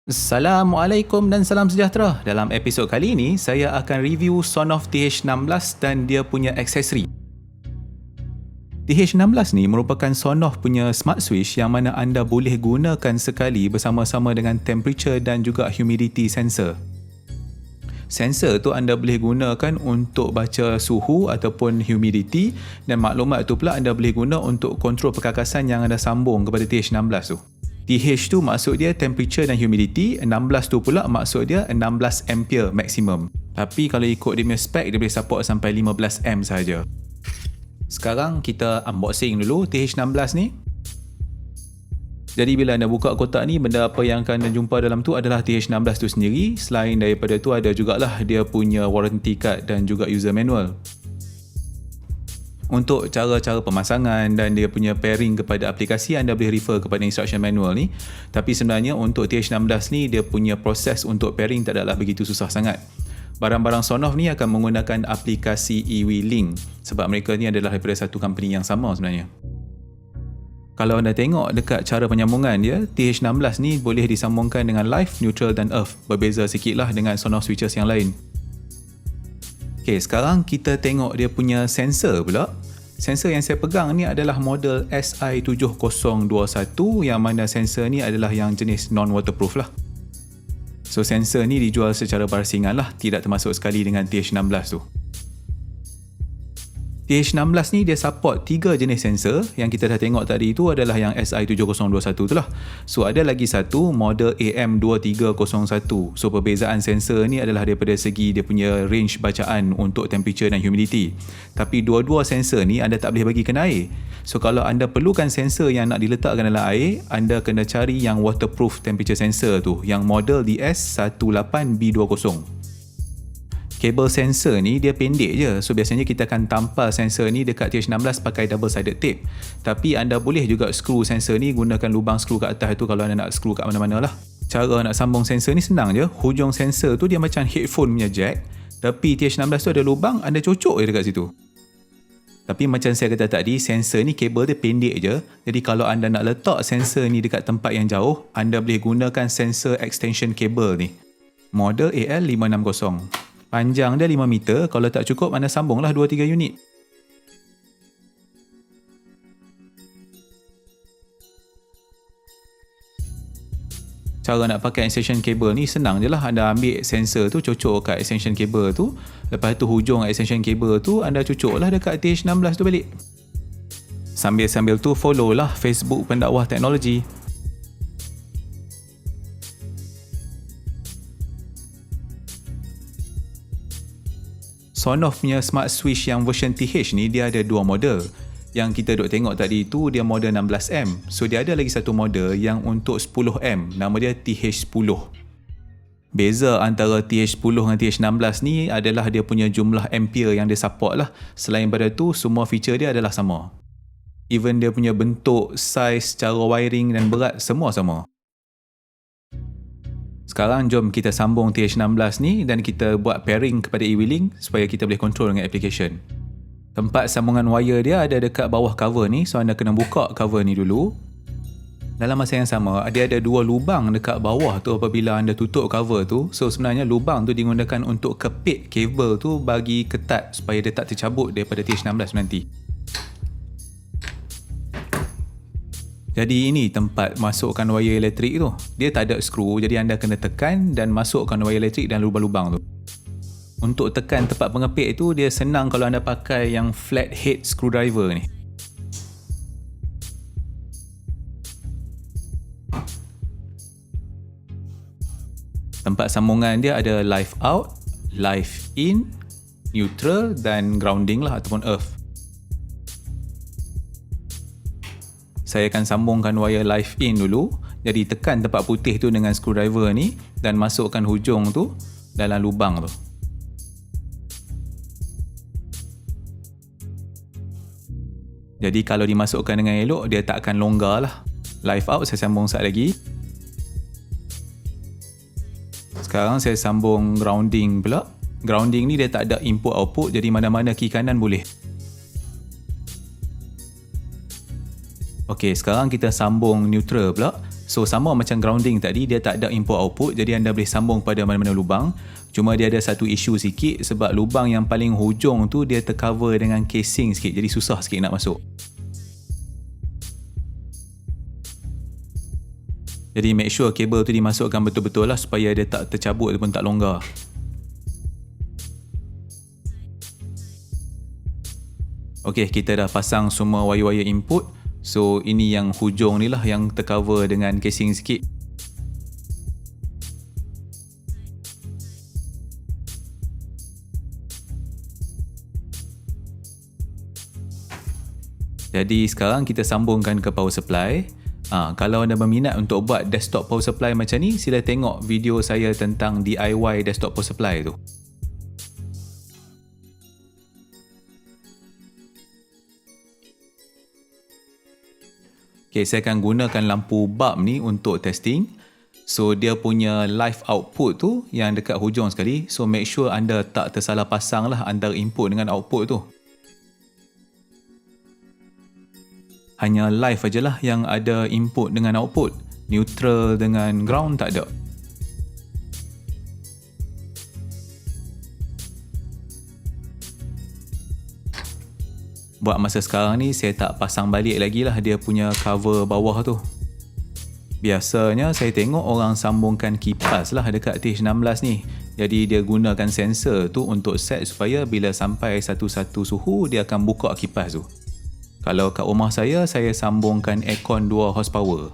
Assalamualaikum dan salam sejahtera. Dalam episod kali ini, saya akan review SONOFF TH16 dan dia punya aksesori. TH16 ni merupakan SONOFF punya smart switch yang mana anda boleh gunakan sekali bersama-sama dengan temperature dan juga humidity sensor. Sensor tu anda boleh gunakan untuk baca suhu ataupun humidity, dan maklumat tu pula anda boleh guna untuk kontrol perkakasan yang anda sambung kepada TH16 tu. TH tu maksud dia temperature dan humidity, 16 tu pula maksud dia 16 ampere maksimum. Tapi kalau ikut dia punya spek, dia boleh support sampai 15 amp sahaja. Sekarang kita unboxing dulu TH16 ni. Jadi bila anda buka kotak ni, benda apa yang akan anda jumpa dalam tu adalah TH16 tu sendiri. Selain daripada tu ada jugalah dia punya warranty card dan juga user manual. Untuk cara-cara pemasangan dan dia punya pairing kepada aplikasi, anda boleh refer kepada instruction manual ni. Tapi sebenarnya untuk TH16 ni, dia punya proses untuk pairing tak adalah begitu susah sangat. Barang-barang SONOFF ni akan menggunakan aplikasi eWeLink sebab mereka ni adalah daripada satu company yang sama sebenarnya. Kalau anda tengok dekat cara penyambungan dia, TH16 ni boleh disambungkan dengan live, neutral dan earth. Berbeza sikit lah dengan SONOFF switches yang lain. Okay, sekarang kita tengok dia punya sensor pula. Sensor yang saya pegang ni adalah model SI7021, yang mana sensor ni adalah yang jenis non-waterproof lah. So sensor ni dijual secara barasingan lah, tidak termasuk sekali dengan TH16 tu. TH16 ni dia support 3 jenis sensor. Yang kita dah tengok tadi tu adalah yang SI7021 tu lah. So ada lagi satu model AM2301. So perbezaan sensor ni adalah daripada segi dia punya range bacaan untuk temperature dan humidity. Tapi dua-dua sensor ni anda tak boleh bagi kena air. So kalau anda perlukan sensor yang nak diletakkan dalam air, anda kena cari yang waterproof temperature sensor tu, yang model DS18B20. Kabel sensor ni dia pendek je. So biasanya kita akan tampal sensor ni dekat TH16 pakai double sided tape. Tapi anda boleh juga screw sensor ni, gunakan lubang screw kat atas tu kalau anda nak screw kat mana-mana lah. Cara nak sambung sensor ni senang je. Hujung sensor tu dia macam headphone punya jack, tapi TH16 tu ada lubang, anda cocok je dekat situ. Tapi macam saya kata tadi, sensor ni kabel dia pendek je. Jadi kalau anda nak letak sensor ni dekat tempat yang jauh, anda boleh gunakan sensor extension cable ni, model AL560. Panjang dia 5 meter, kalau tak cukup anda sambunglah 2-3 unit. Cara nak pakai extension cable ni senang je lah. Anda ambil sensor tu, cocok kat extension cable tu. Lepas tu hujung extension cable tu anda cocok lah dekat TH16 tu balik. Sambil-sambil tu follow lah Facebook pendakwah teknologi. SONOFF punya smart switch yang version TH ni dia ada dua model. Yang kita duk tengok tadi tu dia model 16M. So dia ada lagi satu model yang untuk 10M, nama dia TH10. Beza antara TH10 dengan TH16 ni adalah dia punya jumlah ampere yang dia support lah. Selain pada tu, semua feature dia adalah sama. Even dia punya bentuk, size, cara wiring dan berat semua sama. Sekarang jom kita sambung TH16 ni dan kita buat pairing kepada eWeLink supaya kita boleh control dengan application. Tempat sambungan wire dia ada dekat bawah cover ni, so anda kena buka cover ni dulu. Dalam masa yang sama, dia ada dua lubang dekat bawah tu apabila anda tutup cover tu. So sebenarnya lubang tu digunakan untuk kepit kabel tu bagi ketat supaya dia tak tercabut daripada TH16 nanti. Jadi ini tempat masukkan wire elektrik tu. Dia tak ada skru, jadi anda kena tekan dan masukkan wire elektrik dan lubang-lubang tu. Untuk tekan tempat pengepit tu, dia senang kalau anda pakai yang flat head screwdriver ni. Tempat sambungan dia ada live out, live in, neutral dan grounding lah ataupun earth. Saya akan sambungkan wire live in dulu. Jadi tekan tempat putih tu dengan screwdriver ni dan masukkan hujung tu dalam lubang tu. Jadi kalau dimasukkan dengan elok, dia tak akan longgar lah. Live out saya sambung sekejap lagi. Sekarang saya sambung grounding pula. Grounding ni dia tak ada input output, jadi mana-mana kiri kanan boleh. Okey, sekarang kita sambung neutral pula. So sama macam grounding tadi, dia tak ada input output, jadi anda boleh sambung pada mana-mana lubang. Cuma dia ada satu isu sikit sebab lubang yang paling hujung tu dia tercover dengan casing sikit, jadi susah sikit nak masuk. Jadi make sure kabel tu dimasukkan betul-betul lah supaya dia tak tercabut ataupun tak longgar. Ok, kita dah pasang semua wire-wire input. So ini yang hujung ni lah yang tercover dengan casing sikit. Jadi sekarang kita sambungkan ke power supply. Kalau anda berminat untuk buat desktop power supply macam ni, sila tengok video saya tentang DIY desktop power supply tu. Okay, saya akan gunakan lampu bulb ni untuk testing. So dia punya live output tu yang dekat hujung sekali. So make sure anda tak tersalah pasang lah antara input dengan output tu. Hanya live ajalah yang ada input dengan output. Neutral dengan ground tak ada. Buat masa sekarang ni saya tak pasang balik lagi lah dia punya cover bawah tu. Biasanya saya tengok orang sambungkan kipas lah dekat TH16 ni. Jadi dia gunakan sensor tu untuk set supaya bila sampai satu-satu suhu dia akan buka kipas tu. Kalau kat rumah saya sambungkan aircond 2 horsepower.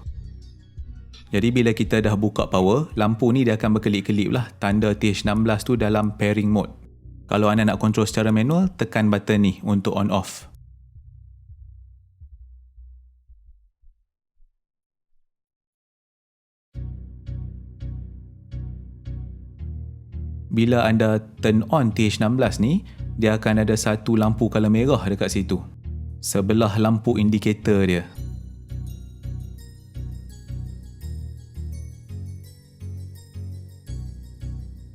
Jadi bila kita dah buka power, lampu ni dia akan berkelip-kelip lah tanda TH16 tu dalam pairing mode. Kalau anda nak control secara manual, tekan button ni untuk on off. Bila anda turn on TH16 ni, dia akan ada satu lampu color merah dekat situ. Sebelah lampu indikator dia.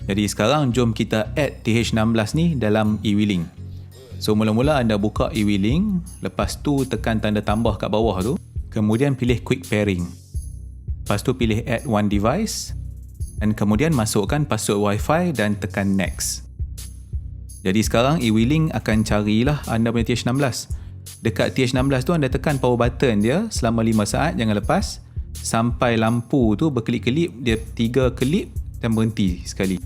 Jadi sekarang jom kita add TH16 ni dalam e-wheeling. So mula-mula anda buka e-wheeling, lepas tu tekan tanda tambah kat bawah tu, kemudian pilih quick pairing. Lepas tu pilih add one device dan kemudian masukkan password wifi dan tekan next. Jadi sekarang e-wheeling akan carilah anda punya TH16. Dekat TH16 tu anda tekan power button dia selama 5 saat, jangan lepas sampai lampu tu berkelip-kelip, dia 3 kelip dan berhenti sekali.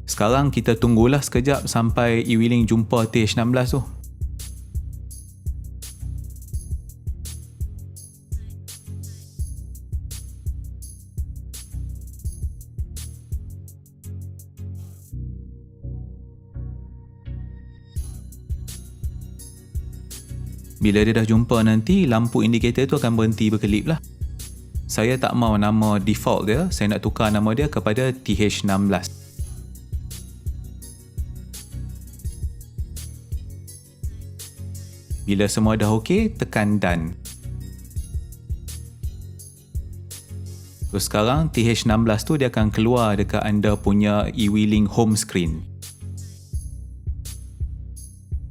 Sekarang kita tunggulah sekejap sampai e-wheeling jumpa TH16 tu. Bila dia dah jumpa nanti, lampu indikator tu akan berhenti berkelip lah. Saya tak mau nama default dia, saya nak tukar nama dia kepada TH16. Bila semua dah ok, tekan done. Terus sekarang TH16 tu dia akan keluar dekat anda punya e-wheeling home screen.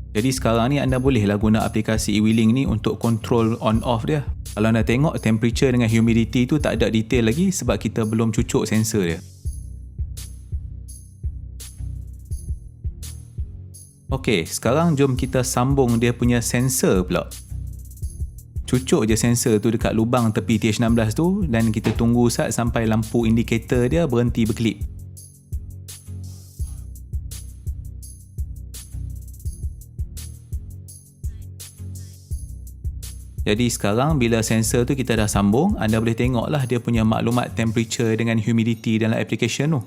Jadi sekarang ni anda bolehlah guna aplikasi e-wheeling ni untuk control on-off dia. Kalau anda tengok temperature dengan humidity tu tak ada detail lagi sebab kita belum cucuk sensor dia. Ok, sekarang jom kita sambung dia punya sensor pula. Cucuk je sensor tu dekat lubang tepi TH16 tu dan kita tunggu sampai lampu indikator dia berhenti berkelip. Jadi sekarang bila sensor tu kita dah sambung, anda boleh tengoklah dia punya maklumat temperature dengan humidity dalam application tu.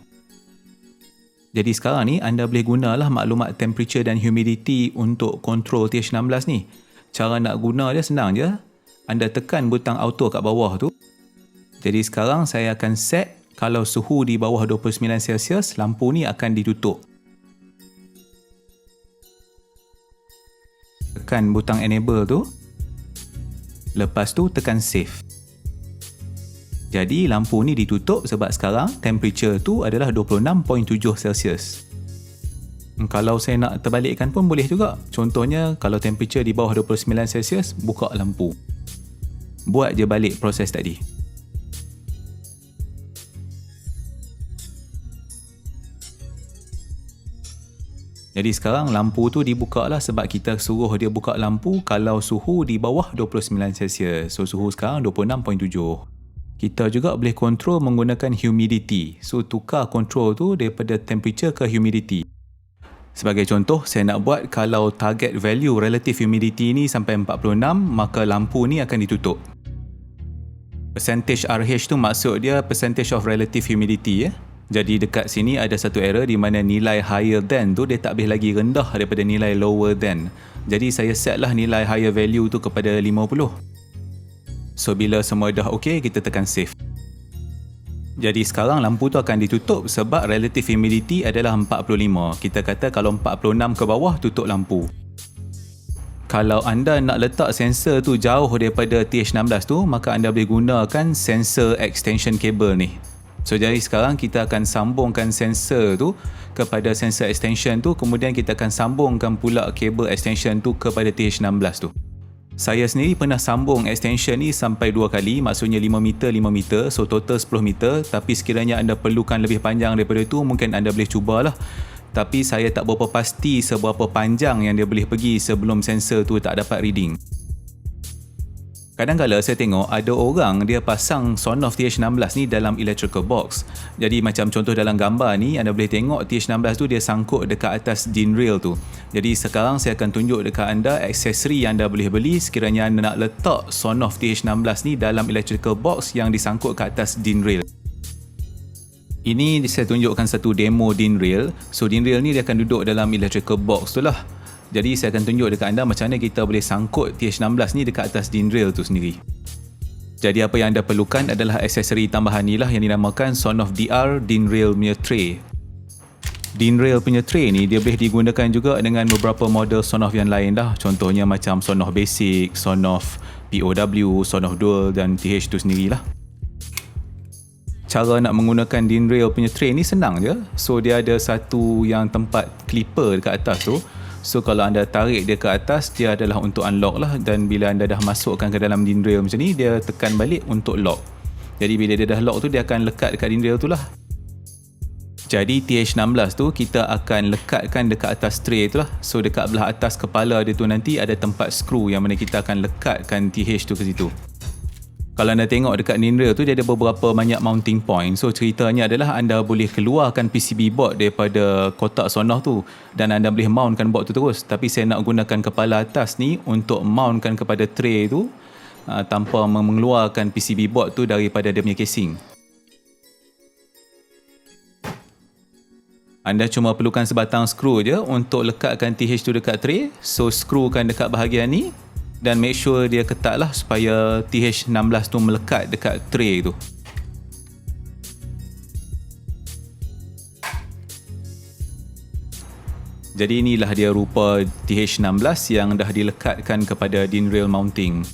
Jadi sekarang ni anda boleh gunalah maklumat temperature dan humidity untuk control TH16 ni. Cara nak guna dia senang je. Anda tekan butang auto kat bawah tu. Jadi sekarang saya akan set kalau suhu di bawah 29 Celsius, lampu ni akan ditutup. Tekan butang enable tu. Lepas tu tekan save. Jadi lampu ni ditutup sebab sekarang temperature tu adalah 26.7 Celsius. Kalau saya nak terbalikkan pun boleh juga. Contohnya, kalau temperature di bawah 29 Celsius, buka lampu. Buat je balik proses tadi. Jadi sekarang lampu tu dibuka lah sebab kita suruh dia buka lampu kalau suhu di bawah 29 Celsius. So suhu sekarang 26.7. Kita juga boleh control menggunakan humidity. So tukar control tu daripada temperature ke humidity. Sebagai contoh, saya nak buat kalau target value relative humidity ni sampai 46, maka lampu ni akan ditutup. Percentage RH tu maksud dia percentage of relative humidity. Jadi dekat sini ada satu error di mana nilai higher than tu dia tak boleh lagi rendah daripada nilai lower than. Jadi saya set lah nilai higher value tu kepada 50. So bila semua dah ok, kita tekan save. Jadi sekarang lampu tu akan ditutup sebab relative humidity adalah 45. Kita kata kalau 46 ke bawah, tutup lampu. Kalau anda nak letak sensor tu jauh daripada TH16 tu, maka anda boleh gunakan sensor extension cable ni. So jadi sekarang kita akan sambungkan sensor tu kepada sensor extension tu, kemudian kita akan sambungkan pula kabel extension tu kepada TH16 tu. Saya sendiri pernah sambung extension ni sampai 2 kali, maksudnya 5 meter, 5 meter, so total 10 meter. Tapi sekiranya anda perlukan lebih panjang daripada itu, mungkin anda boleh cubalah. Tapi saya tak berapa pasti seberapa panjang yang dia boleh pergi sebelum sensor tu tak dapat reading. Kadang-kadang saya tengok ada orang dia pasang SONOFF TH16 ni dalam electrical box. Jadi macam contoh dalam gambar ni, anda boleh tengok TH16 tu dia sangkut dekat atas din rail tu. Jadi sekarang saya akan tunjuk dekat anda aksesori yang anda boleh beli sekiranya anda nak letak SONOFF TH16 ni dalam electrical box yang disangkut ke atas din rail. Ini saya tunjukkan satu demo din rail. So din rail ni dia akan duduk dalam electrical box tu lah. Jadi saya akan tunjuk dekat anda macam mana kita boleh sangkut TH16 ni dekat atas din rail tu sendiri. Jadi apa yang anda perlukan adalah aksesori tambahan ni lah yang dinamakan SONOFF DR din rail punya tray. Din rail punya tray ni dia boleh digunakan juga dengan beberapa model SONOFF yang lain dah. Contohnya macam SONOFF basic, SONOFF POW, SONOFF dual dan TH tu sendirilah. Cara nak menggunakan din rail punya tray ni senang je. So dia ada satu yang tempat clipper dekat atas tu. So kalau anda tarik dia ke atas, dia adalah untuk unlock lah. Dan bila anda dah masukkan ke dalam din rail macam ni, dia tekan balik untuk lock. Jadi bila dia dah lock tu, dia akan lekat dekat din rail tu lah. Jadi TH16 tu kita akan lekatkan dekat atas tray tu lah. So dekat belah atas kepala dia tu nanti ada tempat skru yang mana kita akan lekatkan TH tu ke situ. Kalau anda tengok dekat din rail tu, dia ada beberapa banyak mounting point. So ceritanya adalah anda boleh keluarkan PCB board daripada kotak SONOFF tu dan anda boleh mountkan board tu terus. Tapi saya nak gunakan kepala atas ni untuk mountkan kepada tray tu tanpa mengeluarkan PCB board tu daripada dia punya casing. Anda cuma perlukan sebatang skru je untuk lekatkan TH tu dekat tray. So skrukan dekat bahagian ni dan make sure dia ketat lah supaya TH16 tu melekat dekat tray tu. Jadi inilah dia rupa TH16 yang dah dilekatkan kepada din rail mounting.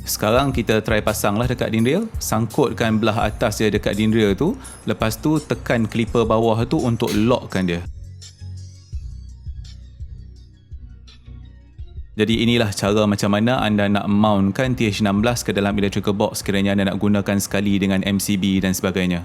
Sekarang kita try pasang lah dekat din rail. Sangkutkan belah atas dia dekat din rail tu. Lepas tu tekan clipper bawah tu untuk lockkan dia. Jadi inilah cara macam mana anda nak mountkan TH16 ke dalam electrical box sekiranya anda nak gunakan sekali dengan MCB dan sebagainya.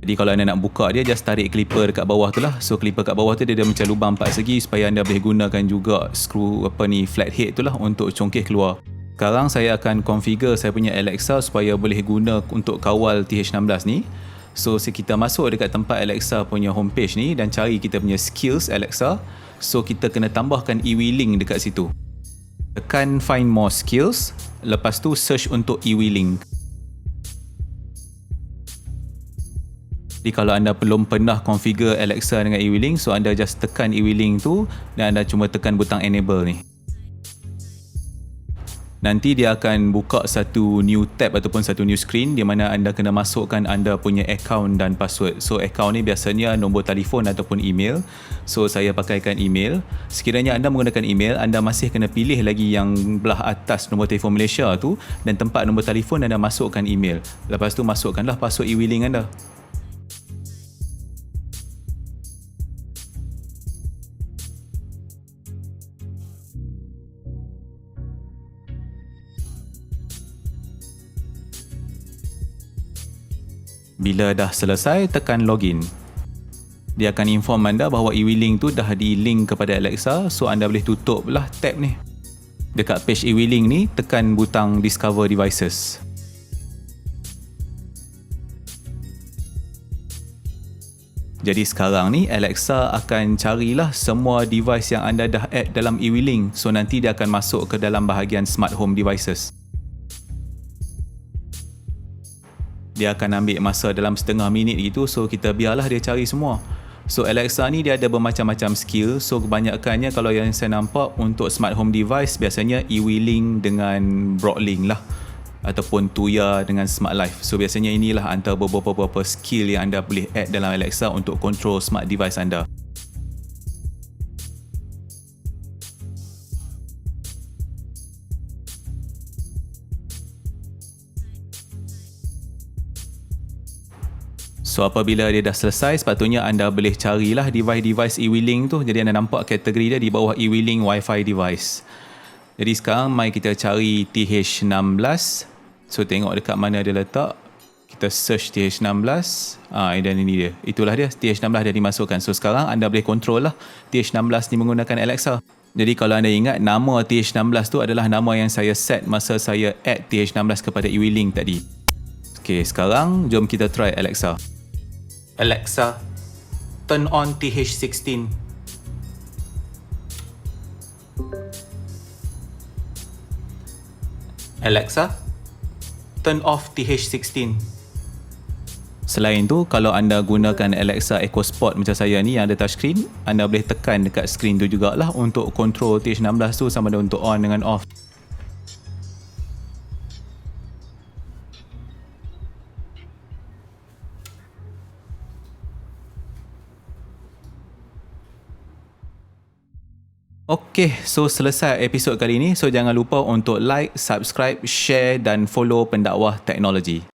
Jadi kalau anda nak buka dia, just tarik clipper dekat bawah tu lah. So clipper kat bawah tu dia ada macam lubang 4 segi supaya anda boleh gunakan juga skru flathead tu lah untuk congkeh keluar. Sekarang saya akan configure saya punya Alexa supaya boleh guna untuk kawal TH16 ni. So kita masuk dekat tempat Alexa punya homepage ni dan cari kita punya skills Alexa. So kita kena tambahkan e-wheeling dekat situ. Tekan find more skills. Lepas tu search untuk e-wheeling. Jadi kalau anda belum pernah configure Alexa dengan e-wheeling, so anda just tekan e-wheeling tu dan anda cuma tekan butang enable ni. Nanti dia akan buka satu new tab ataupun satu new screen di mana anda kena masukkan anda punya account dan password. So account ni biasanya nombor telefon ataupun email. So saya pakaikan email. Sekiranya anda menggunakan email, anda masih kena pilih lagi yang belah atas nombor telefon Malaysia tu, dan tempat nombor telefon anda masukkan email. Lepas tu masukkanlah password e-wheeling anda. Bila dah selesai, tekan login. Dia akan inform anda bahawa e-wheeling tu dah di-link kepada Alexa, so anda boleh tutup lah tab ni. Dekat page e-wheeling ni, tekan butang Discover Devices. Jadi sekarang ni Alexa akan carilah semua device yang anda dah add dalam e-wheeling, so nanti dia akan masuk ke dalam bahagian Smart Home Devices. Dia akan ambil masa dalam setengah minit gitu, so kita biarlah dia cari semua. So Alexa ni dia ada bermacam-macam skill, so kebanyakannya kalau yang saya nampak untuk smart home device biasanya e-wheeling dengan Broadlink lah, ataupun Tuya dengan Smart Life. So biasanya inilah antara beberapa skill yang anda boleh add dalam Alexa untuk control smart device anda. So apabila dia dah selesai, sepatutnya anda boleh carilah device e-wheeling tu. Jadi anda nampak kategori dia di bawah e-wheeling Wi-Fi device. Jadi sekarang mari kita cari TH16. So tengok dekat mana dia letak. Kita search TH16. Dan ini dia. Itulah dia, TH16 dah dimasukkan. So sekarang anda boleh control lah TH16 ni menggunakan Alexa. Jadi kalau anda ingat, nama TH16 tu adalah nama yang saya set masa saya add TH16 kepada e-wheeling tadi. Okay, sekarang jom kita try Alexa. Alexa, turn on TH16. Alexa, turn off TH16. Selain tu, kalau anda gunakan Alexa EcoSport macam saya ni yang ada touchscreen, anda boleh tekan dekat screen tu jugalah untuk control TH16 tu sama ada untuk on dengan off. Okay, so selesai episod kali ini. So jangan lupa untuk like, subscribe, share dan follow Pendakwah Teknologi.